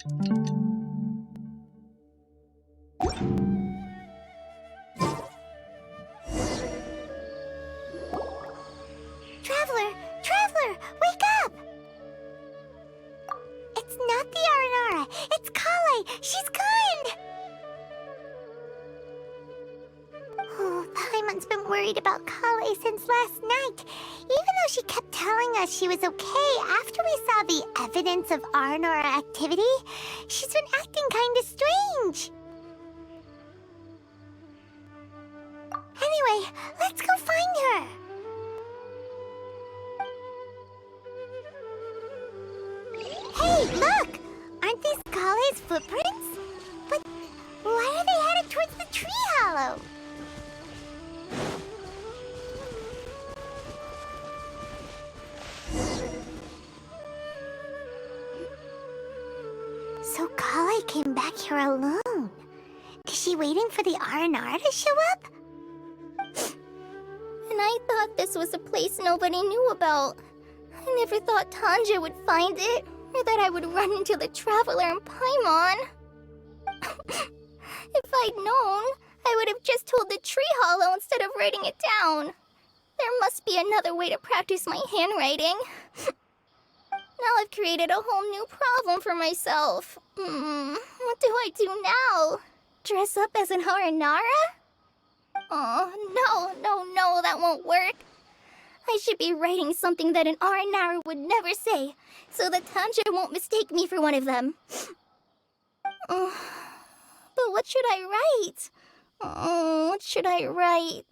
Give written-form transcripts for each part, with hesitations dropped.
Traveler! Traveler! Wake up! It's not the Aranara. It's Kale. She's gone! Oh, Paimon's been worried about Kale since last night. Even though she kept telling us she was okay after we saw the evidence of Aranara activity, she's been acting kinda strange. Anyway, let's go find her. Hey, look! Aren't these Kale's footprints? But why are they headed towards the tree hollow? So Kale came back here alone. Is she waiting for the Aranara to show up? And I thought this was a place nobody knew about. I never thought Tanja would find it, or that I would run into the Traveler in Paimon. If I'd known, I would have just told the tree hollow instead of writing it down. There must be another way to practice my handwriting. Now I've created a whole new problem for myself. What do I do now? Dress up as an Aranara? Oh, no, that won't work. I should be writing something that an Aranara would never say, so that Tanja won't mistake me for one of them. But what should I write? What should I write?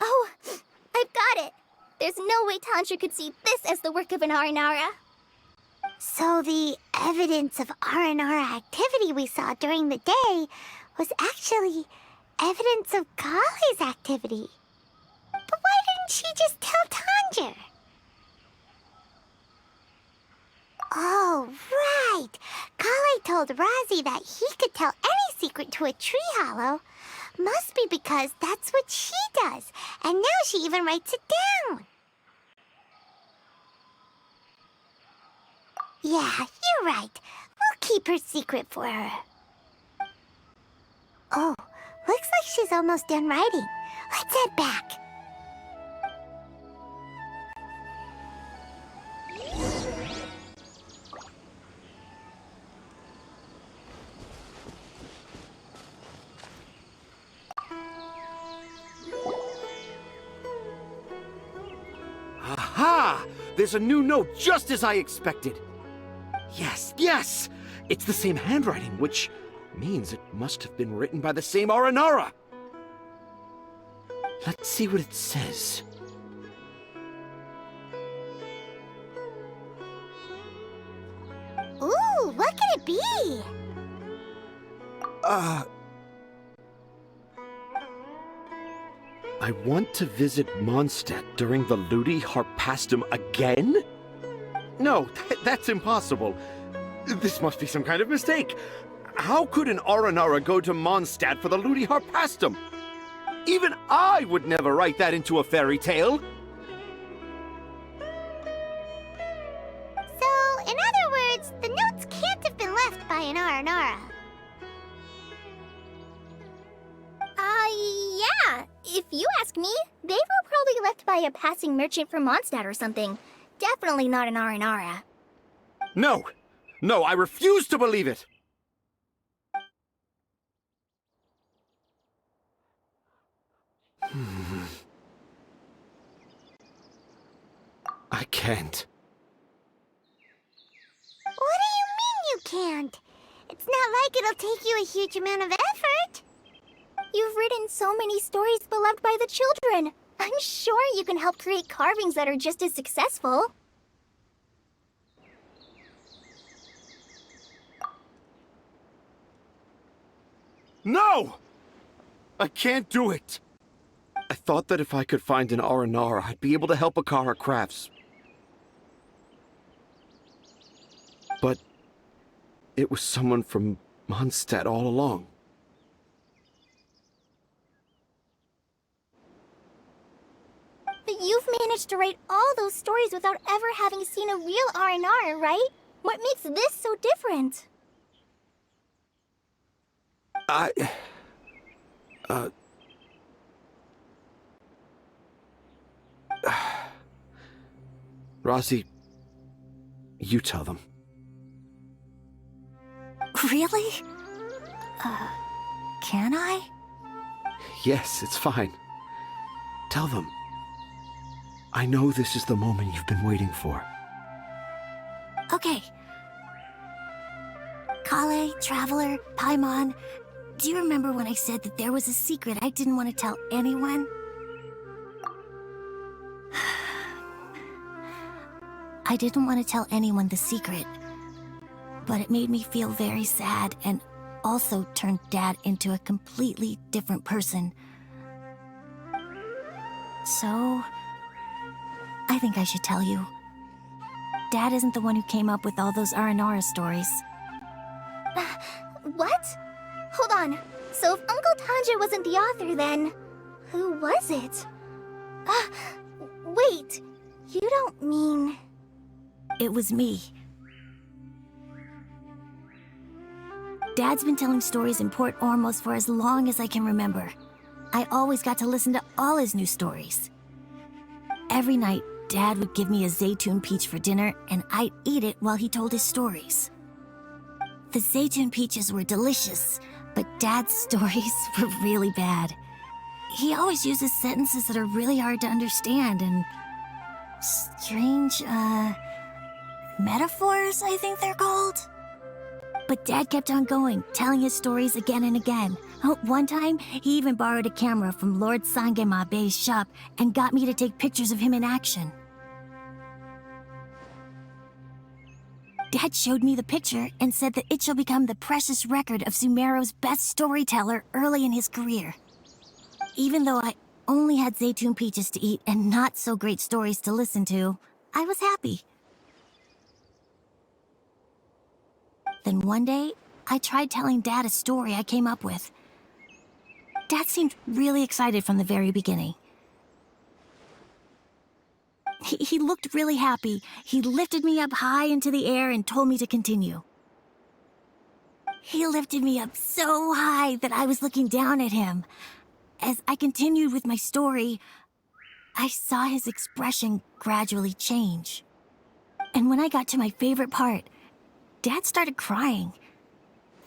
Oh, I've got it! There's no way Tanja could see this as the work of an Aranara. So the evidence of Aranara activity we saw during the day was actually evidence of Kale's activity. But why didn't she just tell Tanja? Oh, right! Kale told Razi that he could tell any secret to a tree hollow. Must be because that's what she does, and now she even writes it down. Yeah, you're right. We'll keep her secret for her. Oh, looks like she's almost done writing. Let's head back. Aha! There's a new note just as I expected. Yes! It's the same handwriting, which means it must have been written by the same Aranara. Let's see what it says. Ooh, what could it be? I want to visit Mondstadt during the Ludi Harpastum again? No, that's impossible. This must be some kind of mistake. How could an Aranara go to Mondstadt for the Ludi Harpastum? Even I would never write that into a fairy tale. So, in other words, the notes can't have been left by an Aranara. Yeah. If you ask me, they were probably left by a passing merchant from Mondstadt or something. Definitely not an Aranara. No, I refuse to believe it. I can't. What do you mean you can't? It's not like it'll take you a huge amount of effort. You've written so many stories beloved by the children. I'm sure you can help create carvings that are just as successful. No! I can't do it. I thought that if I could find an Aranara, I'd be able to help Akara Crafts. But it was someone from Mondstadt all along. But you've managed to write all those stories without ever having seen a real Aranara, right? What makes this so different? Rosie, you tell them. Really? Can I? Yes, it's fine. Tell them. I know this is the moment you've been waiting for. Okay. Kale, Traveler, Paimon, do you remember when I said that there was a secret I didn't want to tell anyone? I didn't want to tell anyone the secret, but it made me feel very sad and also turned Dad into a completely different person. So, I think I should tell you. Dad isn't the one who came up with all those Aranara stories. What? Hold on. So if Uncle Tanja wasn't the author, then who was it? Wait. You don't mean... It was me. Dad's been telling stories in Port Ormos for as long as I can remember. I always got to listen to all his new stories. Every night, Dad would give me a Zaytun peach for dinner, and I'd eat it while he told his stories. The Zaytun peaches were delicious, but Dad's stories were really bad. He always uses sentences that are really hard to understand, and strange, metaphors, I think they're called. But Dad kept on going, telling his stories again and again. One time, he even borrowed a camera from Lord Sangema Bey's shop and got me to take pictures of him in action. Dad showed me the picture and said that it shall become the precious record of Sumeru's best storyteller early in his career. Even though I only had Zaytun peaches to eat and not so great stories to listen to, I was happy. Then one day, I tried telling Dad a story I came up with. Dad seemed really excited from the very beginning. He looked really happy. He lifted me up high into the air and told me to continue. He lifted me up so high that I was looking down at him. As I continued with my story, I saw his expression gradually change. And when I got to my favorite part, Dad started crying.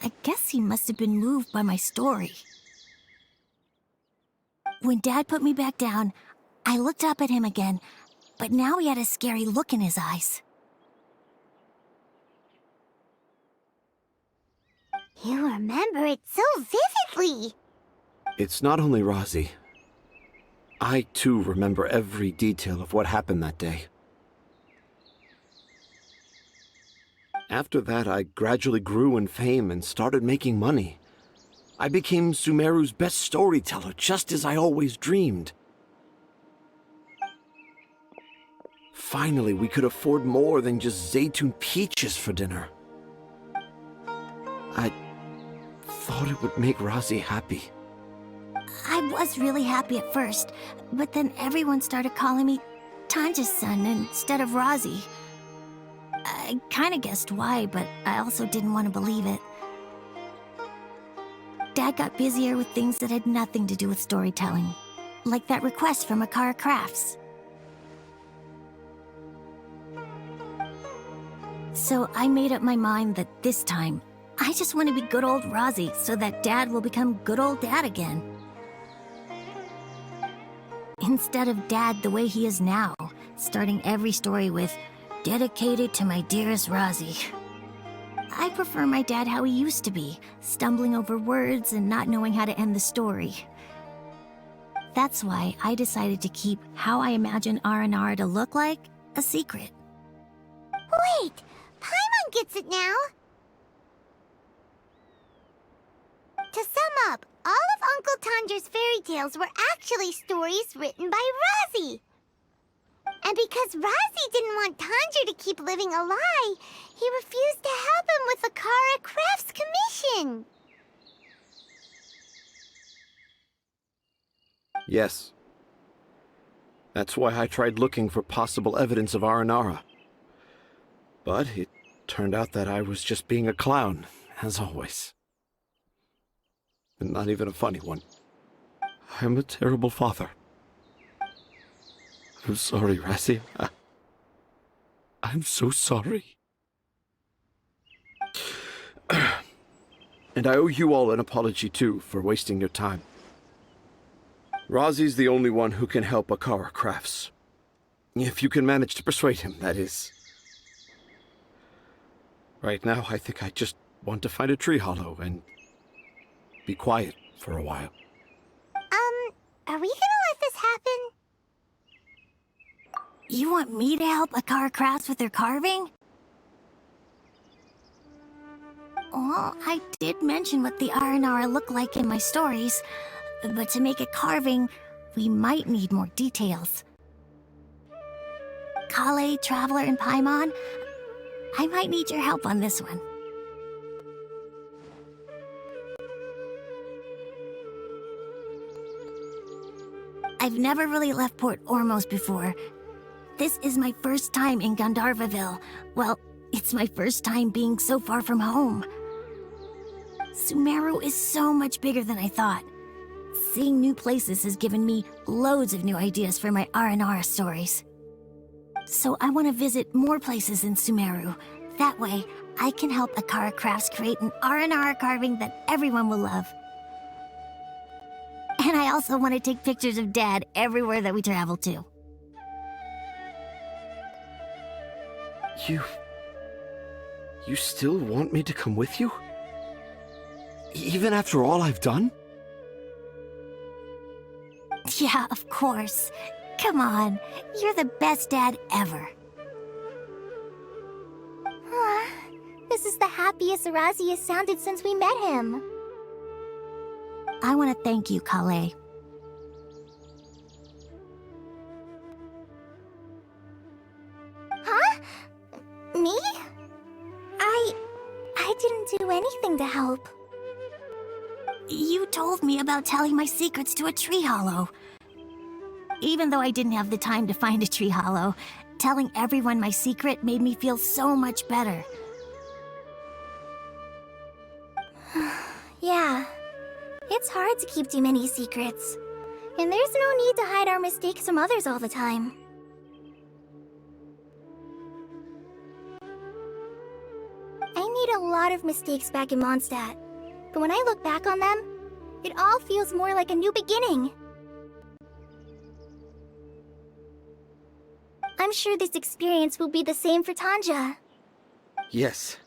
I guess he must have been moved by my story. When Dad put me back down, I looked up at him again, but now he had a scary look in his eyes. You remember it so vividly. It's not only Rosie. I, too, remember every detail of what happened that day. After that, I gradually grew in fame and started making money. I became Sumeru's best storyteller, just as I always dreamed. Finally, we could afford more than just Zaytun peaches for dinner. I thought it would make Rosie happy. I was really happy at first, but then everyone started calling me Tanja's son instead of Rosie. I kinda guessed why, but I also didn't want to believe it. Dad got busier with things that had nothing to do with storytelling, like that request from Akara Crafts. So I made up my mind that this time, I just want to be good old Rosie so that Dad will become good old Dad again. Instead of Dad the way he is now, starting every story with, "Dedicated to my dearest Rosie." I prefer my dad how he used to be, stumbling over words and not knowing how to end the story. That's why I decided to keep how I imagine Aranara to look like a secret. Wait, Paimon gets it now. To sum up, all of Uncle Tanja's fairy tales were actually stories written by Rosie. And because Rosie didn't want Tanja to keep living a lie, he refused to help him with the Akara Crafts commission. Yes. That's why I tried looking for possible evidence of Aranara. But it Turned out that I was just being a clown, as always. And not even a funny one. I'm a terrible father. I'm sorry, Razzie. I'm so sorry. And I owe you all an apology, too, for wasting your time. Razi's the only one who can help Akara Crafts. If you can manage to persuade him, that is. Right now, I think I just want to find a tree hollow and be quiet for a while. Are we gonna let this happen? You want me to help Akara Crafts with their carving? Well, I did mention what the Aranara look like in my stories, but to make a carving, we might need more details. Kale, Traveler, and Paimon, I might need your help on this one. I've never really left Port Ormos before. This is my first time in Gandharvaville. Well, it's my first time being so far from home. Sumeru is so much bigger than I thought. Seeing new places has given me loads of new ideas for my Aranara stories. So I want to visit more places in Sumeru. That way, I can help Akara Crafts create an Aranara carving that everyone will love. And I also want to take pictures of Dad everywhere that we travel to. You still want me to come with you? Even after all I've done? Yeah, of course. Come on, you're the best dad ever. This is the happiest Razi has sounded since we met him. I want to thank you, Kale. Huh? Me? I didn't do anything to help. You told me about telling my secrets to a tree hollow. Even though I didn't have the time to find a tree hollow, telling everyone my secret made me feel so much better. Yeah. It's hard to keep too many secrets. And there's no need to hide our mistakes from others all the time. I made a lot of mistakes back in Mondstadt. But when I look back on them, it all feels more like a new beginning. I'm sure this experience will be the same for Tanja. Yes.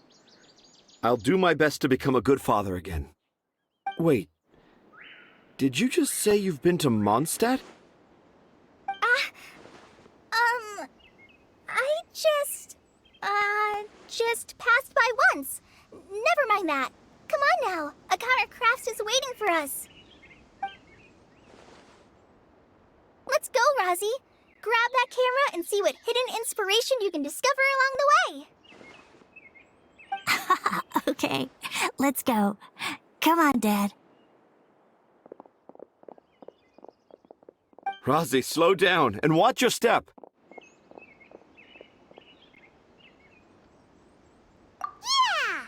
I'll do my best to become a good father again. Wait. Did you just say you've been to Mondstadt? I just passed by once. Never mind that. Come on now. Akara Crafts is waiting for us. Let's go, Razi. Grab that camera and see what hidden inspiration you can discover along the way. Okay, let's go. Come on, Dad. Razi, slow down and watch your step. Yeah!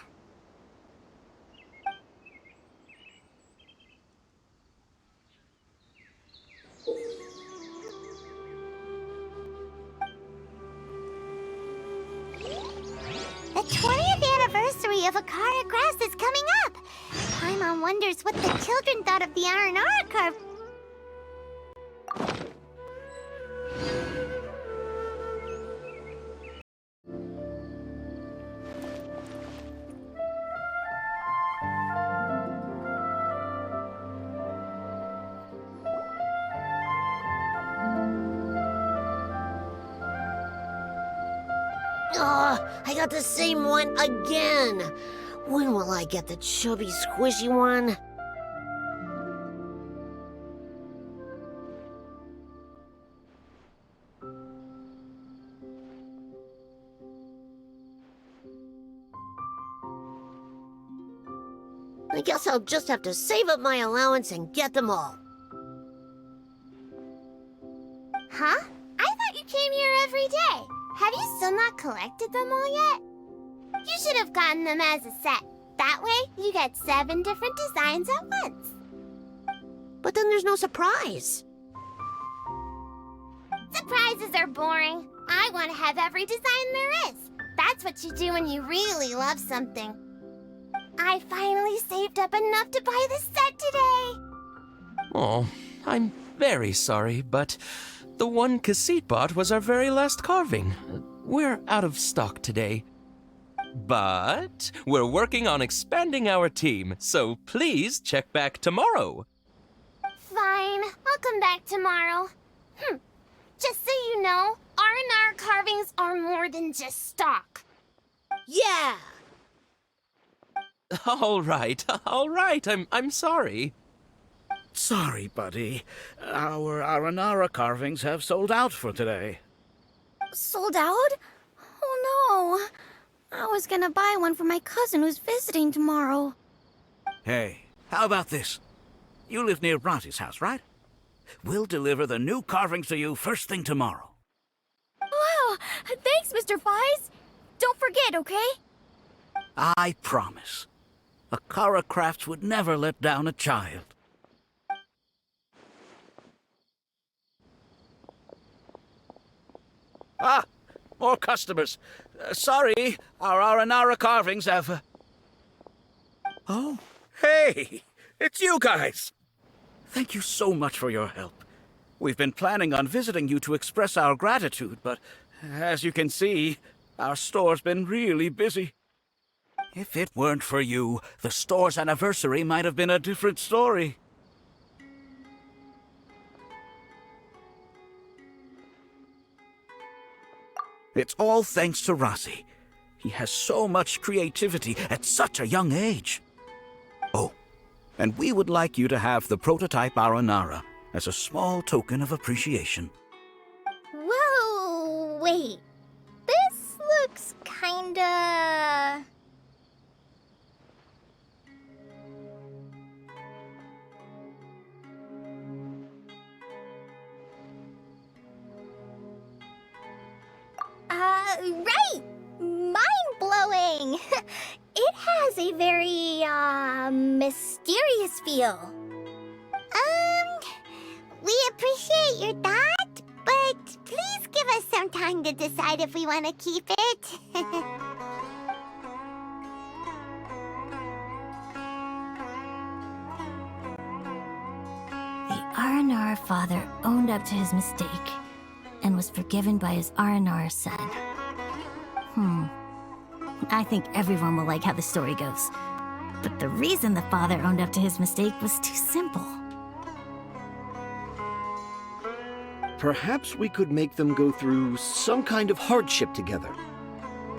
The 20th anniversary of Akara Crafts is coming up. Paimon wonders what the children thought of the Aranara carve. I got the same one again. When will I get the chubby, squishy one? I guess I'll just have to save up my allowance and get them all. Huh? I thought you came here every day. Have you still not collected them all yet? You should have gotten them as a set. That way, you get 7 different designs at once. But then there's no surprise. Surprises are boring. I want to have every design there is. That's what you do when you really love something. I finally saved up enough to buy the set today. Oh, I'm very sorry, but the one Cassette bought was our very last carving. We're out of stock today. But we're working on expanding our team, so please check back tomorrow. Fine, I'll come back tomorrow. Just so you know, R&R carvings are more than just stock. Yeah! All right. I'm sorry. Sorry, buddy. Our Aranara carvings have sold out for today. Sold out? Oh no. I was gonna buy one for my cousin who's visiting tomorrow. Hey, how about this? You live near Bronte's house, right? We'll deliver the new carvings to you first thing tomorrow. Wow! Thanks, Mr. Fies! Don't forget, okay? I promise. Akara Crafts would never let down a child. Ah! More customers. Sorry, our Aranara carvings have... Oh, hey! It's you guys! Thank you so much for your help. We've been planning on visiting you to express our gratitude, but as you can see, our store's been really busy. If it weren't for you, the store's anniversary might have been a different story. It's all thanks to Rossi. He has so much creativity at such a young age. Oh, and we would like you to have the prototype Aranara as a small token of appreciation. Whoa, wait. This looks kinda... right! Mind-blowing! It has a very, mysterious feel. We appreciate your thought, but please give us some time to decide if we want to keep it. The Aranara father owned up to his mistake and was forgiven by his Aranara son. I think everyone will like how the story goes. But the reason the father owned up to his mistake was too simple. Perhaps we could make them go through some kind of hardship together.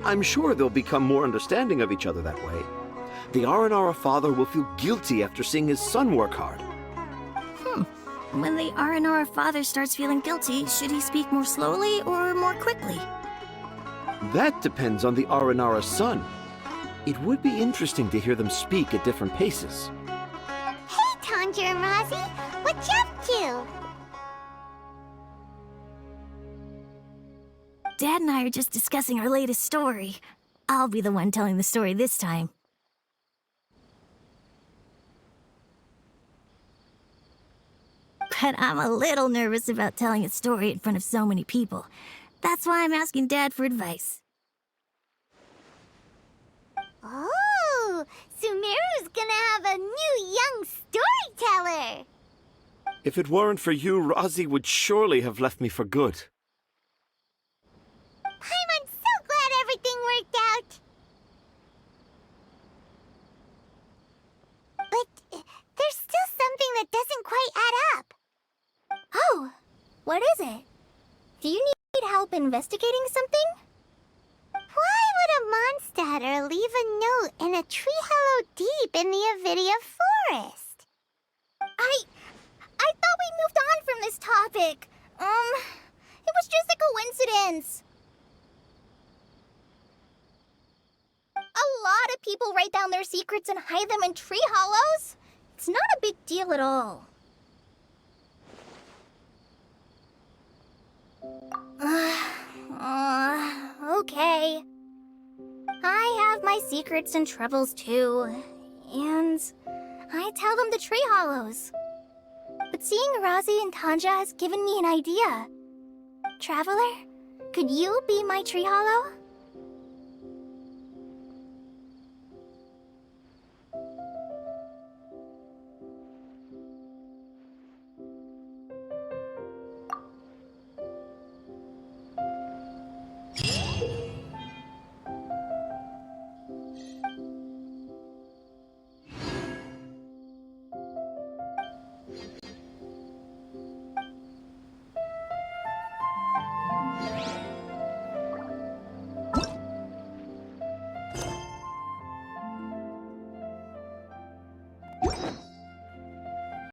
I'm sure they'll become more understanding of each other that way. The Aranara father will feel guilty after seeing his son work hard. When the Aranara father starts feeling guilty, should he speak more slowly or more quickly? That depends on the Aranara son. It would be interesting to hear them speak at different paces. Hey, Tanja and Rosie, what you up to? Dad and I are just discussing our latest story. I'll be the one telling the story this time. But I'm a little nervous about telling a story in front of so many people. That's why I'm asking Dad for advice. Oh, Sumeru's gonna have a new young storyteller. If it weren't for you, Rosie would surely have left me for good. I'm so glad everything worked out. But there's still something that doesn't quite add up. Oh, what is it? Do you need help investigating something? Why would a Mondstatter leave a note in a tree hollow deep in the Avidia forest? I thought we moved on from this topic. It was just a coincidence. A lot of people write down their secrets and hide them in tree hollows. It's not a big deal at all. Okay. I secrets and troubles too. And I tell them the tree hollows. But seeing Razi and Tanja has given me an idea. Traveler, could you be my tree hollow?